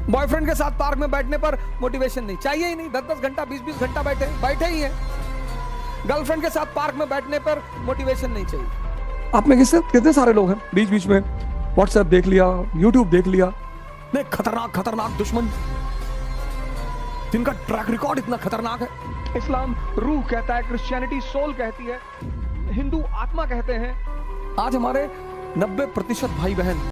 Boyfriend के साथ park में बैठने पर मोटिवेशन नहीं चाहिए ही नहीं, 10-10 घंटा 20-20 घंटा बैठे ही हैं। गर्लफ्रेंड के साथ पार्क में बैठने पर मोटिवेशन नहीं चाहिए। आप में कितने सारे लोग हैं बीच बीच में व्हाट्सएप देख लिया, यूट्यूब देख लिया, नहीं खतरनाक खतरनाक दुश्मन जिनका ट्रैक रिकॉर्ड इतना खतरनाक है। इस्लाम रूह कहता है, क्रिश्चियनिटी सोल कहती है, हिंदू आत्मा कहते हैं। आज हमारे 90% भाई बहन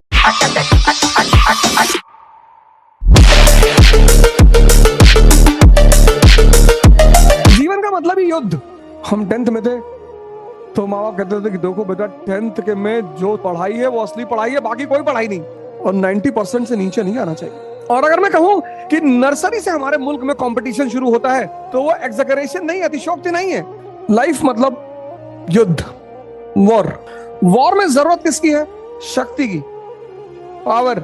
जीवन का मतलब ही युद्ध। हम 10th में थे तो माँ बाप कहते थे कि देखो बेटा 10th के में जो पढ़ाई है वो असली पढ़ाई है, बाकी कोई पढ़ाई नहीं, और 90% से नीचे नहीं आना चाहिए। और अगर मैं कहूं कि नर्सरी से हमारे मुल्क में कंपटीशन शुरू होता है तो वो एग्जैगरेशन नहीं, अतिशयोक्ति नहीं है। लाइफ मतलब युद्ध, वॉर में जरूरत किसकी है? शक्ति की, पावर।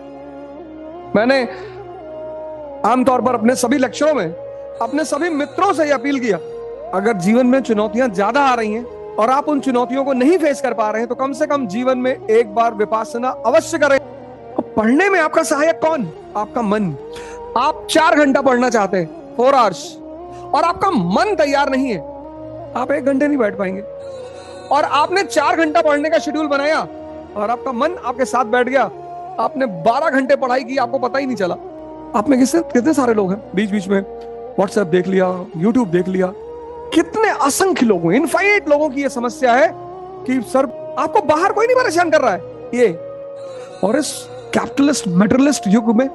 मैंने आमतौर पर अपने सभी लेक्चरों में अपने सभी मित्रों से यह अपील किया, अगर जीवन में चुनौतियां ज्यादा आ रही हैं और आप उन चुनौतियों को नहीं फेस कर पा रहे हैं तो कम से कम जीवन में एक बार विपासना अवश्य करें। पढ़ने में आपका सहायक कौन? आपका मन। आप 4 घंटा पढ़ना चाहते हैं, 4 आवर्स, और आपका मन तैयार नहीं है, आप 1 घंटे नहीं बैठ पाएंगे। और आपने 4 घंटा पढ़ने का शेड्यूल बनाया और आपका मन आपके साथ बैठ गया, आपने 12 घंटे पढ़ाई की, आपको पता ही नहीं चला। आप में कितने सारे लोग हैं बीच बीच में व्हाट्सएप देख लिया, यूट्यूब देख लिया, कितने असंख्य लोगों, इनफाइनाइट लोगों की यह समस्या है कि सर आपको बाहर कोई नहीं परेशान कर रहा है ये। और इस कैपिटलिस्ट मटेरियलिस्ट युग में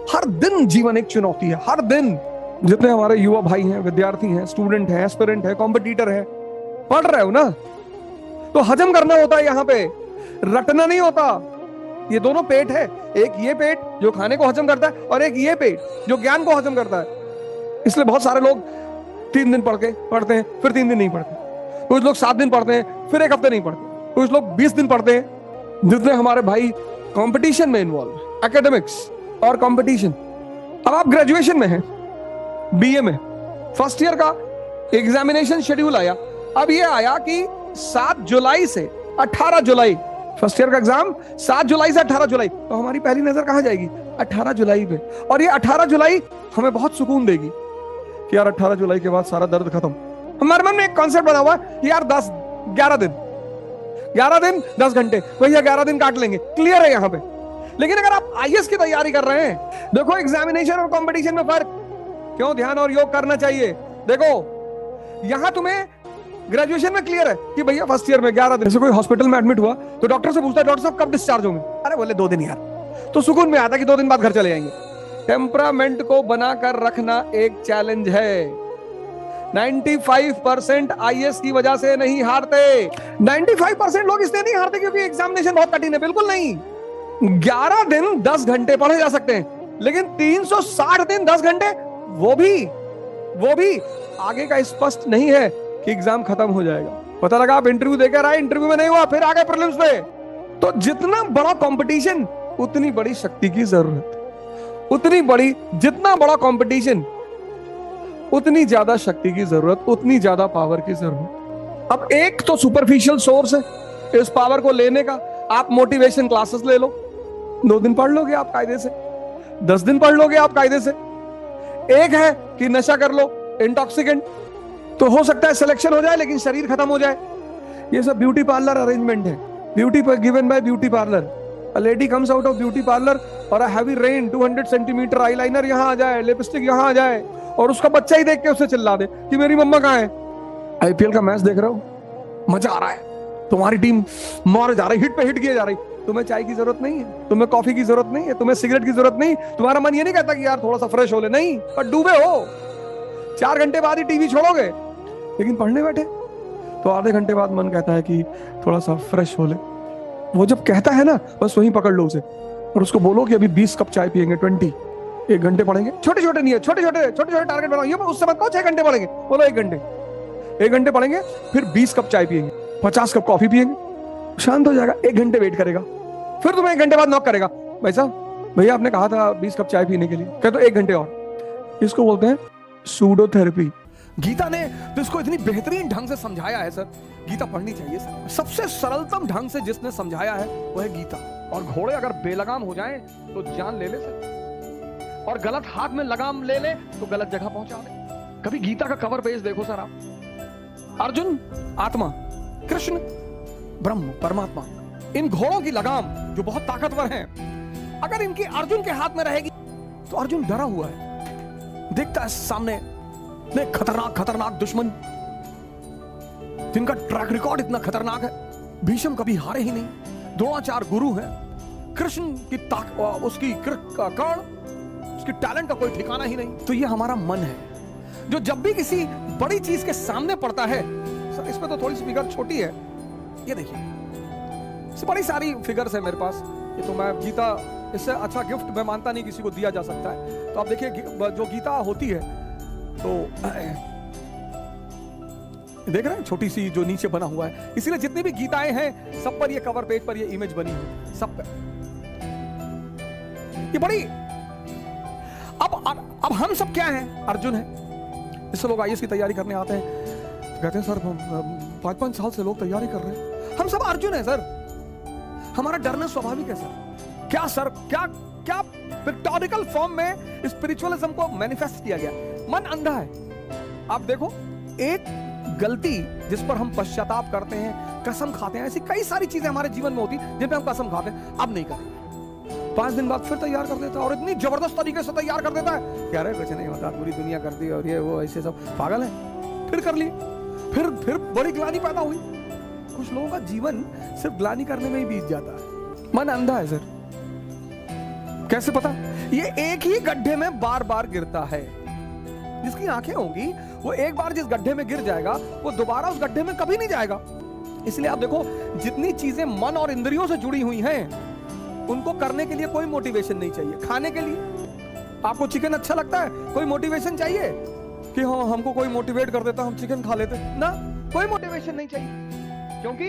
हर दिन जीवन एक चुनौती है, हर दिन। जितने हमारे युवा भाई हैं, विद्यार्थी हैं, स्टूडेंट हैं, एस्पिरेंट हैं, कॉम्पिटिटर हैं, पढ़ रहे हो ना, तो हजम करना होता है, यहाँ पे रटना नहीं होता। ये दोनों पेट है, एक ये पेट जो खाने को हजम करता है और एक ये पेट जो ज्ञान को हजम करता है। इसलिए बहुत सारे लोग 3 दिन पढ़ते हैं, फिर 3 दिन नहीं पढ़ते। कुछ लोग 7 दिन पढ़ते हैं, फिर 1 हफ्ते नहीं पढ़ते। कुछ लोग 20 दिन पढ़ते हैं। जितने हमारे भाई कंपटीशन में इन्वॉल्व, एकेडमिक्स और कंपटीशन। अब आप ग्रेजुएशन में हैं, बीए में, फर्स्ट ईयर का एग्जामिनेशन शेड्यूल आया। अब ये आया कि 7 जुलाई से 18 जुलाई, फर्स्ट ईयर का एग्जाम 7 जुलाई से 18 जुलाई। तो हमारी पहली नजर कहां जाएगी? 18 जुलाई पे। और ये 18 जुलाई हमें बहुत सुकून देगी कि यार 18 जुलाई के बाद सारा दर्द खत्म। हमारे मन में एक कॉन्सेप्ट बना हुआ है कि यार 11 दिन 10 घंटे, भैया 11 दिन काट लेंगे, क्लियर है यहाँ पे। लेकिन अगर आप आईएएस की तैयारी कर रहे हैं, देखो एग्जामिनेशन और कंपटीशन में फर्क। क्यों ध्यान और योग करना चाहिए? देखो यहां तुम्हें ग्रेजुएशन में क्लियर है कि भैया फर्स्ट ईयर में 11 दिन। जैसे कोई हॉस्पिटल में एडमिट हुआ तो डॉक्टर से पूछता है, डॉक्टर साहब कब डिस्चार्ज होंगे? अरे बोले 2 दिन यार, तो सुकून में आता कि 2 दिन बाद घर चले जाएंगे। टेम्परामेंट को बनाकर रखना एक चैलेंज है। 95% आईएएस की वजह से नहीं हारते। 95% लोग इसलिए नहीं हारते क्योंकि एग्जामिनेशन बहुत कठिन है, बिल्कुल नहीं। 11 दिन 10 घंटे पढ़े जा सकते हैं, लेकिन 360 दिन 10 घंटे, वो भी आगे का स्पष्ट नहीं है कि एग्जाम खत्म हो जाएगा। पता लगा आप इंटरव्यू देकर आए, इंटरव्यू में नहीं हुआ, फिर आ गए प्रीलिम्स पे। तो जितना बड़ा कंपटीशन उतनी बड़ी शक्ति की जरूरत, जितना बड़ा कंपटीशन उतनी ज्यादा शक्ति की जरूरत, उतनी ज्यादा पावर की जरूरत। अब एक तो सुपरफिशियल सोर्स है इस पावर को लेने का। आप मोटिवेशन क्लासेस ले लो, 2 दिन पढ़ लोगे आप कायदे से, 10 दिन पढ़ लोगे आप कायदे से। एक है कि नशा कर लो, इंटॉक्सिकेंट, तो हो सकता है सिलेक्शन हो जाए लेकिन शरीर खत्म हो जाए। ये सब ब्यूटी पार्लर अरेंजमेंट है, beauty given by beauty parlour. A lady comes out of beauty parlor और a heavy rain 200 centimetre eyeliner यहाँ आ जाए, लिपस्टिक यहाँ आ जाए, और उसका बच्चा ही देख के उसे चिल्ला दे कि मेरी मम्मा कहाँ है। आईपीएल का मैच देख रहे हो, मजा आ रहा है, तुम्हारी टीम मारे जा रही, हिट पे हिट किए जा रही, तुम्हें चाय की जरूरत नहीं है, तुम्हें कॉफी की जरूरत नहीं है, तुम्हें सिगरेट की जरूरत नहीं। तुम्हारा मन ये नहीं कहता कि यार थोड़ा सा फ्रेश हो ले, नहीं, पर डूबे हो। 4 घंटे बाद ही टीवी छोड़ोगे, लेकिन पढ़ने बैठे तो आधे घंटे बाद मन कहता है कि थोड़ा सा फ्रेश हो ले। वो जब कहता है ना, बस वहीं पकड़ लो उसे और उसको बोलो कि अभी 20 कप चाय पियेंगे, 1 घंटे पढ़ेंगे। छोटे छोटे नहीं है, छोटे छोटे टारगेट बनाओ। ये उस समय कहो 6 घंटे पढ़ेंगे, बोलो 1 घंटे पढ़ेंगे, फिर 20 कप चाय पियेंगे, 50 कप कॉफी पियेंगे, शांत हो जाएगा। 1 घंटे वेट करेगा, फिर तुम्हें 1 घंटे बाद नॉक करेगा, भाई साहब भैया आपने कहा था 20 कप चाय पीने के लिए, कह तो 1 घंटे और। इसको बोलते हैं सूडोथेरेपी। गीता ने तो इसको इतनी बेहतरीन ढंग से समझाया है सर, गीता पढ़नी चाहिए सर। सबसे सरलतम ढंग से जिसने समझाया है वो है गीता। और घोड़े अगर बेलगाम हो जाएं तो जान ले ले सर। और गलत हाथ में लगाम ले ले तो गलत जगह पहुंचा दे। कभी गीता का कवर पेज देखो सर आप, अर्जुन आत्मा, कृष्ण ब्रह्म परमात्मा, इन घोड़ों की लगाम जो बहुत ताकतवर हैं, अगर इनकी अर्जुन के हाथ में रहेगी तो अर्जुन डरा हुआ है, देखता है सामने खतरनाक खतरनाक दुश्मन जिनका ट्रैक रिकॉर्ड इतना खतरनाक है। भीष्म कभी हारे ही नहीं, द्रोणाचार्य गुरु है, कृष्ण की उसकी कर्ण, उसकी टैलेंट का कोई ठिकाना ही नहीं। तो ये हमारा मन है जो जब भी किसी बड़ी चीज के सामने पड़ता है, सर इसमें तो थोड़ी सी फिगर छोटी है, ये देखिए बड़ी सारी फिगर्स है मेरे पास, ये तो मैं गीता, इससे अच्छा गिफ्ट मैं मानता नहीं किसी को दिया जा सकता है। तो आप देखिए जो गीता होती है तो देख रहे हैं छोटी सी जो नीचे बना हुआ है, इसीलिए जितनी भी गीताएं हैं सब पर ये कवर पेज पर ये इमेज बनी है, सब पे ये बड़ी। अब हम सब क्या हैं? अर्जुन है। इससे लोग आईएएस की तैयारी करने आते हैं तो कहते हैं सर 5-5 साल से लोग तैयारी कर रहे हैं, हम सब अर्जुन है सर, हमारा डरना स्वाभाविक है सर। क्या सर, क्या पिक्टोरिकल फॉर्म में स्पिरिचुअलिज्म को मैनिफेस्ट किया गया? मन अंधा है। आप देखो, एक गलती जिस पर हम पश्चाताप करते हैं, कसम खाते हैं, ऐसी कई सारी चीजें हमारे जीवन में होती जिन पे हम कसम खाते हैं अब नहीं करेंगे, 5 दिन बाद फिर तैयार कर देता है और इतनी जबरदस्त तरीके से तैयार कर देता है, कह रहे कुछ नहीं होता, पूरी दुनिया करती है और ये वो ऐसे सब पागल है। फिर कर लिए, फिर बड़ी ग्लानि पैदा हुई। कुछ लोगों का जीवन सिर्फ ग्लानि करने में ही बीत जाता है। मन अंधा है सर। कैसे पता? ये एक ही गड्ढे में बार बार गिरता है। जिसकी आंखें होंगी वो एक बार जिस गड्ढे में गिर जाएगा वो दोबारा उस गड्ढे में कभी नहीं जाएगा। इसलिए आप देखो, जितनी चीजें मन और इंद्रियों से जुड़ी हुई हैं उनको करने के लिए कोई मोटिवेशन नहीं चाहिए। खाने के लिए आपको चिकन अच्छा लगता है, कोई मोटिवेशन चाहिए कि हाँ हमको कोई मोटिवेट कर देता हम चिकन खा लेते ना, कोई मोटिवेशन नहीं चाहिए, क्योंकि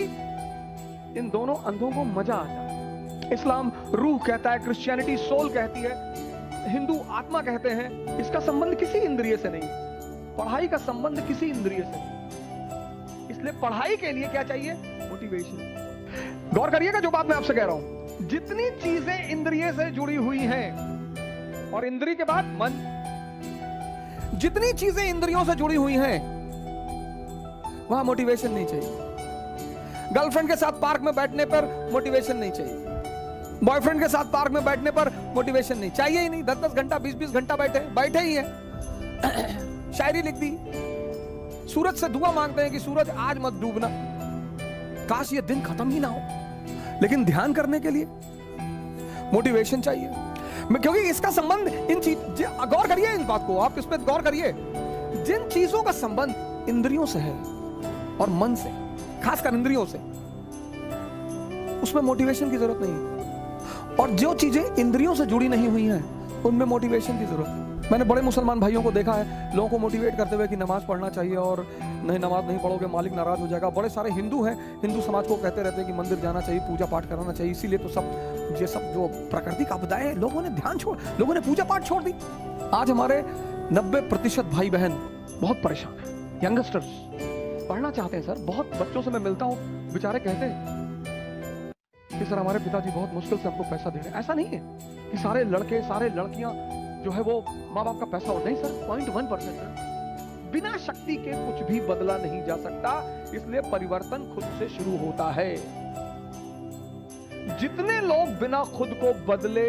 इन दोनों अंधों को मजा आता है। इस्लाम रूह कहता है, क्रिश्चियनिटी सोल कहती है, हिंदू आत्मा कहते हैं। इसका संबंध किसी इंद्रिय से नहीं, पढ़ाई का संबंध किसी इंद्रिय से नहीं। इसलिए पढ़ाई के लिए क्या चाहिए? मोटिवेशन। गौर करिएगा जो बात मैं आपसे कह रहा हूं, जितनी चीजें इंद्रिय से जुड़ी हुई हैं और इंद्रिय के बाद मन, जितनी चीजें इंद्रियों से जुड़ी हुई हैं वहां मोटिवेशन नहीं चाहिए। गर्लफ्रेंड के साथ पार्क में बैठने पर मोटिवेशन नहीं चाहिए, बॉयफ्रेंड के साथ पार्क में बैठने पर मोटिवेशन नहीं चाहिए ही नहीं। 10-10 घंटा 20-20 घंटा बैठे ही है। शायरी लिख दी, सूरज से दुआ मांगते हैं कि सूरज आज मत डूबना, काश ये दिन खत्म ही ना हो। लेकिन ध्यान करने के लिए मोटिवेशन चाहिए, क्योंकि इसका संबंध इन चीज, गौर करिए इस बात को, आप इस पर गौर करिए, जिन चीजों का संबंध इंद्रियों से है और मन से, खासकर इंद्रियों से, उसमें मोटिवेशन की जरूरत नहीं है। और जो चीजें इंद्रियों से जुड़ी नहीं हुई हैं उनमें मोटिवेशन की जरूरत है। मैंने बड़े मुसलमान भाइयों को देखा है लोगों को मोटिवेट करते हुए कि नमाज पढ़ना चाहिए और नहीं, नमाज नहीं पढ़ोगे मालिक नाराज हो जाएगा। बड़े सारे हिंदू हैं, हिंदू समाज को कहते रहते हैं कि मंदिर जाना चाहिए, पूजा पाठ कराना चाहिए। इसीलिए तो सब ये सब जो प्राकृतिक आपदाएं हैं लोगों ने लोगों ने पूजा पाठ छोड़ दी। आज हमारे 90% भाई बहन बहुत परेशान है। यंगस्टर्स पढ़ना चाहते हैं सर, बहुत बच्चों से मैं मिलता हूँ, बेचारे कहते हैं कि सर हमारे पिताजी बहुत मुश्किल से हमको पैसा दे रहे हैं। ऐसा नहीं है कि सारे लड़के सारे लड़कियां जो है वो माँ बाप का पैसा हो, नहीं सर, 0.1% है। बिना शक्ति के कुछ भी बदला नहीं जा सकता, इसलिए परिवर्तन खुद से शुरू होता है। जितने लोग बिना खुद को बदले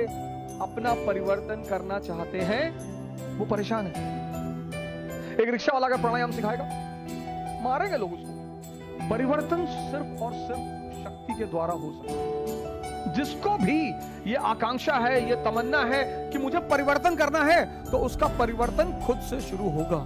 अपना परिवर्तन करना चाहते हैं वो परेशान है। एक रिक्शा वाला अगर प्राणायाम सिखाएगा, मारेंगे लोग उसको। परिवर्तन सिर्फ और सिर्फ शक्ति के द्वारा हो सकता है। जिसको भी ये आकांक्षा है, ये तमन्ना है कि मुझे परिवर्तन करना है, तो उसका परिवर्तन खुद से शुरू होगा।